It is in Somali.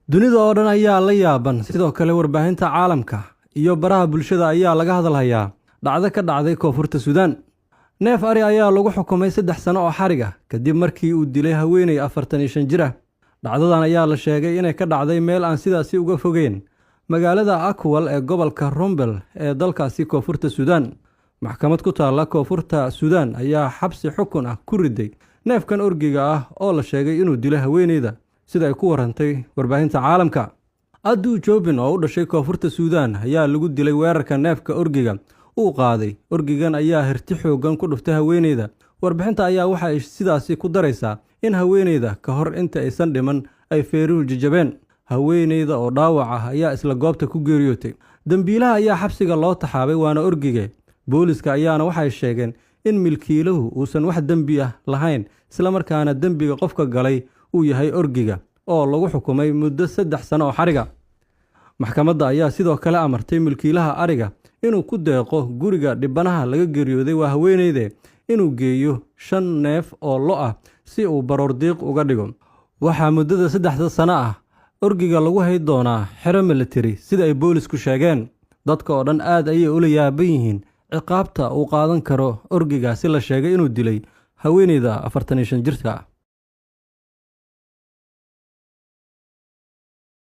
dunida oo dhan ayaa la yaaban sidoo kale warbaahinta caalamka iyo baraha bulshada ayaa laga hadalhayaa dhacdo ka dhacday koonfurta Suudaan. Neef ari ayaa lagu xukumay 3 sano oo xarig ah kadib markii uu dilay haweeney 45 jir ah. Dhacdadan ayaa la sheegay inay ka dhacday meel aan sidaasi uga fogeyn magaalada Akwal ee gobolka Rumbel ee dalkaasi koonfurta Suudaan. Maxkamad ku taala koonfurta Suudaan ayaa xabsi xukun ah ku riday neefkan orgiga ah oo la sheegay inuu dilay haweeneyda sida ay ku warantay warbaahinta caalamka. Adu Joobin oo u dhashay koonfurta Suudaan ayaa lagu dilay weerarka neefka orgiga uu qaaday. Orgigan ayaa hirti xoogan ku dhuftay haweeneyda. Warbixinta ayaa waxa ay sidaasi ku daraysaa in haweeneyda ka hor inta aysan dhiman ay feeruhu jajabeen. Haweeneyda oo dhaawac ah ayaa isla goobta ku geeriyootay. Dambiilaha ayaa xabsiga loo taxaabay waana orgige. Booliska ayaana waxay sheegeen in milkiiluhu uusan wax dambi ah lahayn isla markaana dambiga qofka galay uu yahay orgiga oo lagu xukumay muddo 3 sano oo xariga. Maxkamadda ayaa sidoo kale amartay milkiilaha ariga inuu ku deeqo guriga dhibanaha laga geeriyooday waa haweeneyda inuu geeyo 5 neef oo lo ah si uu baroor diiq uga dhigo. Waxaa muddada 3 sano ah orgiga lagu hay doonaa xero military sida ay boolisku sheegeen. Dadka oo dhan aad ayay ula yaaban yihiin ciqaabta uu qaadan karo orgiga si la sheegay inuu dilay haweeneyda 45 jirka ah.